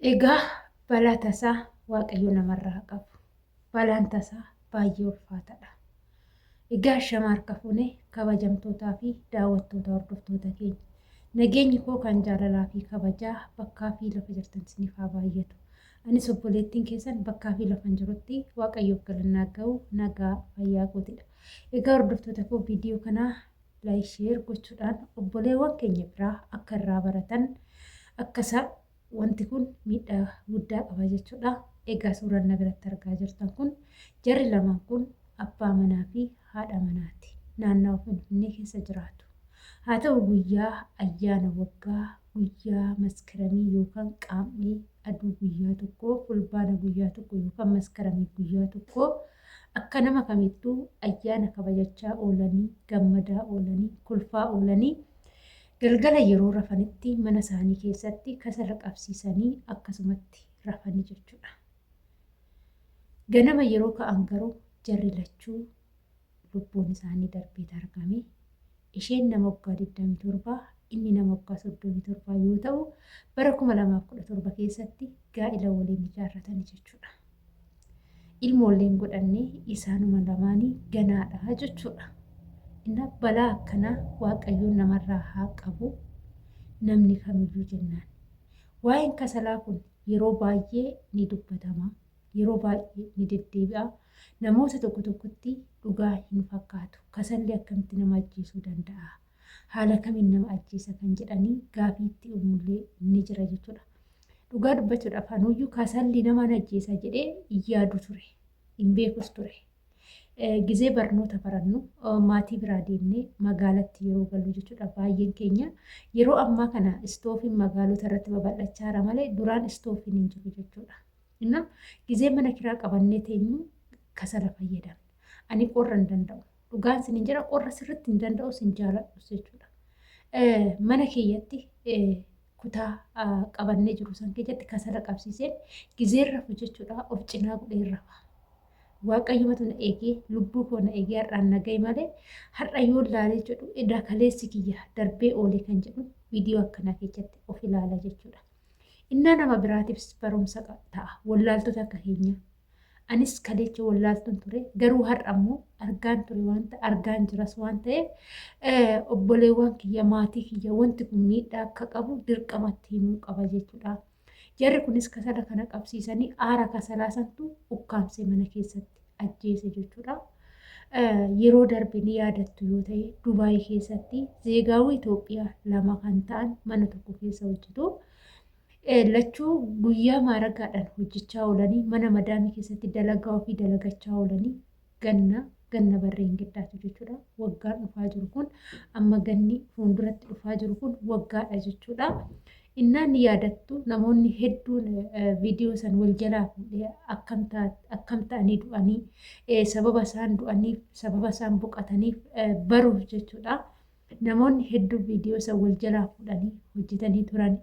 Egaa balaa tasaa Waaqayyo namarraa qabu. Balaan tasaa baay'ee ulfaataadha. Egaa shama harka fuunee kabajamtootaa fi daawwattoota hordoftoota keenya. Nageenyi koo kan jaalalaa fi kabajaa bakkaa fi lafa jirtan isiniif haa baay'atu. Anis obboleettiin keessan bakkaa fi lafan jirutti Waaqayyoof galannaa ga'u nagaa fayyaa kootidha. Egaa hordoftoota koo viidiyoo kanaa laayik sheer gochuudhaan obboleewwan keenya biraa akka irraa baratan akkasa wanti kun miidhaa guddaa qaba jechuudha. Egaa suuraan na biratti argaa jirtan kun jarri lamaan kun abbaa manaa fi haadha manaati. Naannawaa Finfinnee keessa jiraatu. Haa ta'u guyyaa ayyaana waggaa, guyyaa maskaramii yookaan qaam'ee aduu guyyaa tokkoo, fulbaana guyyaa tokko yookaan maskaramii guyyaa tokkoo akka nama kamittuu ayyaana kabajachaa oolanii, gammadaa oolanii, kolfaa oolanii galgala yeroo rafanitti mana isaanii keessatti kasala qabsiisanii akkasumatti rafanii jechuudha. Ganama yeroo ka'an garuu jarri lachuu lubbuun isaanii darbee argame. Isheen nama waggaa 27, inni nama waggaa 37 yoo ta'u, bara 2017 keessatti gaa'ila waliin ijaarratanii jechuudha. Ilmoolleen godhannee isaanuma lamaanii ganaadha jechuudha. Inna balaa akkanaa Waaqayyoon namarraa haa qabu namni kamiyyuu jennaan. Waa'een kasalaa kun yeroo baay'ee ni dubbatama. Yeroo baay'ee ni deddeebi'a. Namoota tokko tokkotti dhugaa hin fakkaatu. Kasalli akkamitti nama ajjeesuu danda'a? Haala kamiin nama ajjeesa kan jedhanii gaafii itti uumullee ni jira jechuudha. Dhugaa dubbachuudhaaf anuyyuu kasalli nama ajjeesa jedhee yaadu ture. Hin beekus ture. Gizee barnoota barannu maatii biraa deemnee magaalatti yeroo gallu jechuudha. Baay'een keenya yeroo ammaa kana istoofiin magaalota irratti babal'achaa jira malee duraan istoofiin hin jiru jechuudha. Inna gizee mana kiraa qabannee teenyu kasala fayyadamna. Ani qorra hin danda'u. Dhugaan sin hin jira qorra sirriitti hin danda'u sin jaaladhu jechuudha. Mana keeyyatti kutaa qabannee jiru san keessatti kasala qabsiiseen gizee rafu jechuudha. Of cinaa godhee rafa. Waaqayyo matu na eegee lubbuu koo na eegee har'aan nagahee malee har'a yoo ilaalee jedhu edaa kaleessi kiyya darbee oolee kan jedhu viidiyoo akkanaa keessatti of ilaala jechuudha. Innaa nama biraatiifis barumsa ta'a. Wallaaltota akka keenya. Anis kaleecha wallaaltuun ture garuu har'a immoo argaan ture wanta argaan jiras waan ta'eef obboleewwan kiyya maatii kiyya wanti kun miidhaa akka qabu dirqamatti himuu qaba jechuudha. Jarri kunis kasala kana qabsiisanii aara kasalaa santu ukkaamsee mana keessatti ajjeese jechuudha. Yeroo darbe ni yaadattu yoo ta'e Dubaayii keessatti zeegaawwi Itoophiyaa lama kan ta'an mana tokko keessa hojjetu. Lachuu guyyaa maaragaadhaan hojjechaa oolanii mana madaamii keessatti dalagaa ofii dalagachaa oolanii ganna barreen giddaatu jechuudha. Waggaan dhufaa jiru kun amma ganni fuulduratti dhufaa jiru kun waggaadha jechuudha. Innaan yaadattu namoonni hedduun viidiyoo san wal jalaa fuudhee akkam ta'anii du'anii sababa isaan du'aniif sababa isaan boqotaniif baruuf jechuudha. Namoonni hedduun viidiyoo san wal jalaa fuudhanii hojjetanii turan.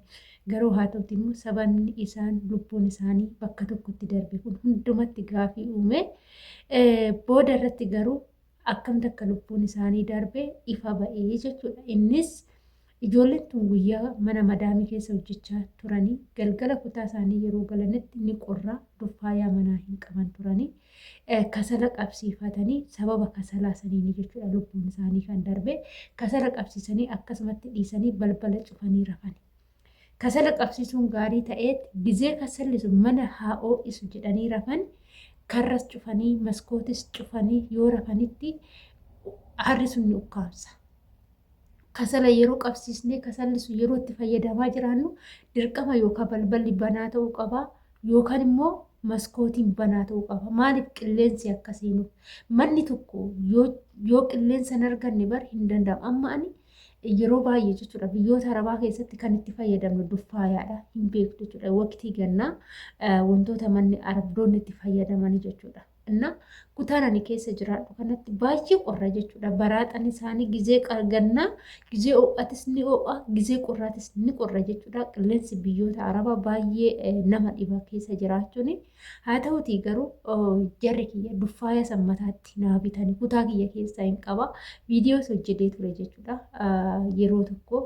Garuu haa ta'uti immoo sababni isaan lubbuun isaanii bakka tokkotti darbe kun hundumatti gaafii uume. Booda irratti garuu akkamti akka lubbuun isaanii darbe ifa ba'ee jechuudha. Innis ijoolleen tun guyyaa mana madaamii keessa hojjechaa turanii galgala kutaa isaanii yeroo galanitti ni qorraa duffaayaa manaa hin qaban turanii kasala qabsiifatanii sababa kasalaa saniini jechuudha lubbuun isaanii kan darbe kasala qabsiisanii akkasumatti dhiisanii balbala cufanii rafanii. Kasala qabsiisuun gaarii ta'eet gizee kasalli sun mana haa ho'isu jedhanii rafan karras cufanii maskootis cufanii yoo rafanitti aarri sun ni ukkaamsa. Kasala yeroo qabsiisnee kasalli sun yeroo itti fayyadamaa jiraannu dirqama yookaan balballi banaa ta'uu qaba yookaan immoo maskootiin banaa ta'uu qaba. Maaliif qilleensi akka seenuuf manni tokko yoo qilleensa hin arganne bar hin danda'amu. Amma ani yeroo baay'ee jechuudha biyyoota arabaa keessatti kan itti fayyadamnu duffaayaadha hin beektu jechuudha. Waqtii gannaa wantoota manni arabdoonni itti fayyadamanii jechuudha. Inna kutaan ani keessa jiraadhu kanatti baay'ee qorra jechuudha. Baraaxan isaanii gizee qargannaa, gizee ho'atis ni ho'a, gizee qorraatis ni qorra jechuudha. Qilleensi biyyoota Arabaa baay'ee nama dhiba keessa jiraachuun. Haa ta'utii garuu jarri kiyya duffaaya sammataatti naa bitanii kutaa kiyya keessaa hin qaba. Viidiyoos hojjetee ture jechuudha. Yeroo tokko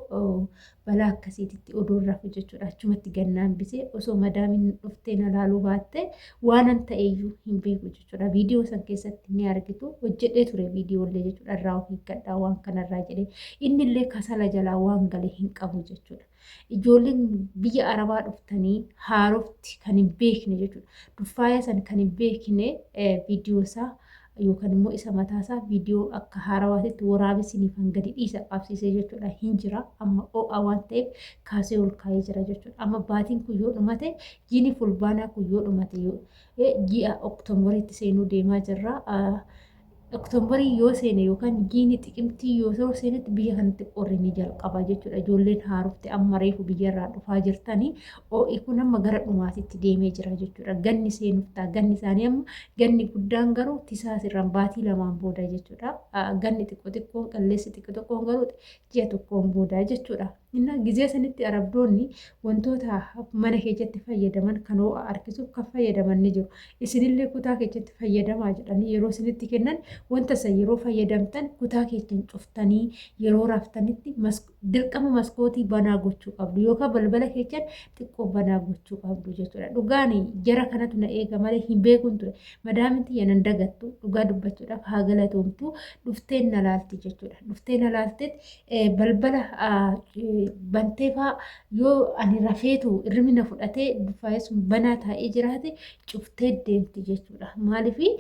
balaa akkasiititti oduun rafu jechuudha. Achumatti gannaan bisee osoo madaamiin dhuftee na laaluu baatte waanan ta'eeyyuu hin beeku jechuudha. Viidiyoo san keessatti ni argitu. Hojjedhee ture viidiyoolee jechuudha. Irraa ofii gadhaa waan kanarraa jedhee. Innillee kasala jalaa waan galee hin qabu jechuudha. Ijoolleen biyya Arabaa dhuftanii haarofti kan hin beekne jechuudha. Duffaaya san kan hin beekne viidiyoo isaa yookaan immoo isa mataasaa viidiyoo akka haarawaatitti waraabesiniif hanga dhiisa qabsiisee jechuudha hin jira. Amma ho'a waan ta'eef kaasee ol kaa'ee jira jechuudha. Amma baatiin kun yoo dhumate jiini fulbaanaa kun yoo dhumate ji'a Oktoombariitti seenuu deemaa jirra. Oktoobarii yoo seene yookaan jiini xiqimtii yoo seenetti biyya kanatti qorri ni jalqaba jechuudha. Ijoolleen haarofte amma reefu biyyarraa dhufaa jirtanii ho'i kun amma gara dhumaatitti deemee jira jechuudha. Ganni seenuuf ta'a. Ganni isaanii amma ganni guddaan garuu tisaas irraan baatii lamaan booda jechuudha. Ganni xiqqoon qilleensi xiqqoon garuu ji'a tokkoon booda jechuudha. Inna gizee sanitti arabdoonni wantoota mana keessatti fayyadaman kan ho'a harkisuuf kan fayyadaman ni jiru. Isinillee kutaa keessatti fayyadamaa jedhanii yeroo isinitti kennan wanta san yeroo fayyadamtan kutaa keessan cuftanii yeroo raftanitti dirqama maskootii banaa gochuu qabdu yookaan balbala keessan xiqqoo banaa gochuu qabdu jechuudha. Dhugaan jara kanatu na eega malee hin beekun ture. Madaaminti yanan dagattu dhugaa dubbachuudhaaf haa galatoomtu dhufteen na laalti jechuudha. Dhufteen na laaltetti balbala banteefaa yoo ani rafeetu irrimina fudhatee duffaayee sun banaa taa'ee jiraate cuftee deemti jechuudha. Maaliifii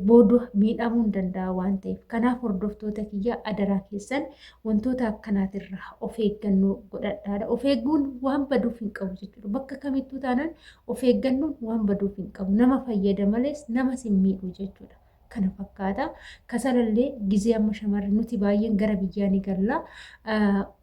booda miidhamuu hin danda'a waan ta'eef. Kanaaf hordoftoota kiyya adaraa keessan wantoota akkanaatirraa of eeggannoo godhadhaadha. Of eegguun waan baduuf hin qabu jechuudha. Bakka kamittuu taanaan of eeggannoon waan baduuf hin qabu. Nama fayyada malees nama sin miidhu jechuudha. Kana fakkaata. Kasalallee gizee amma shamarri nuti baay'een gara biyyaa ni galla.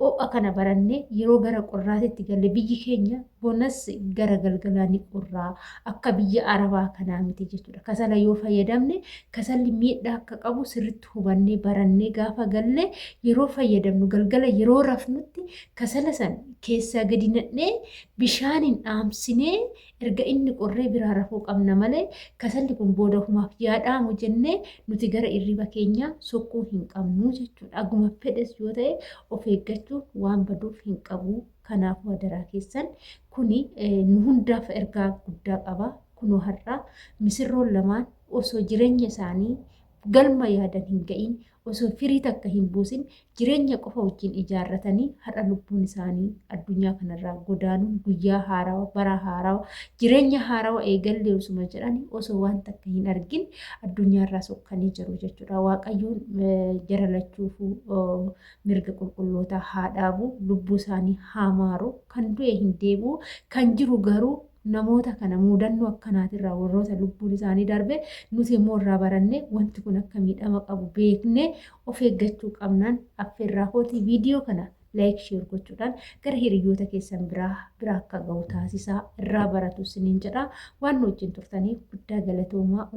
Ho'a kana barannee yeroo gara qorraatitti galle biyyi keenya bonas gara galgalaa ni qorraa akka biyya Arabaa kanaa miti jechuudha. Kasala yoo fayyadamne kasalli miidhaa akka qabu sirriitti hubannee barannee gaafa galle yeroo fayyadamnu galgala yeroo rafnutti kasala san keessaa gadi naqnee bishaaniin dhaamsinee erga inni qorree biraa rafuu qabna malee kasalli kun booda humaaf yaadaamu jennee nuti gara irriba keenya sokkuu hin qabnu jechuudha. Aguma fedhes yoo ta'e of eeggachuun waan baduuf hin qabu. Kanaafuu adaraa keessan kuni nu hundaaf ergaa guddaa qaba. Kunoo har'a misirroon lamaan osoo jireenya isaanii galma yaadan hin ga'iin osoo firii takka hin buusin jireenya qofa wajjin ijaarratanii har'a lubbuun isaanii addunyaa kanarraa godaanuun guyyaa haarawaa bara haarawaa jireenya haarawaa eegallee osuma jedhanii osoo waan takka hin argin addunyaarraa sokkanii jiru jechuudha. Waaqayyoon jara lachuufuu mirga qulqullootaa haa dhaabu lubbuu isaanii haa maaru kan du'e hin deebi'u kan jiru garuu namoota kana mudannoo akkanaatirraa warroota lubbuun isaanii darbe nuti immoo irraa baranne wanti kun akka miidhama qabu beekne of eeggachuu qabnaan affeerraa kootii viidiyoo kana laayik sheer gochuudhaan gara hiriyoota keessan biraa akka ga'u taasisaa irraa baratu siniin jedha waan wajjin turtaniif guddaa galatoomaa.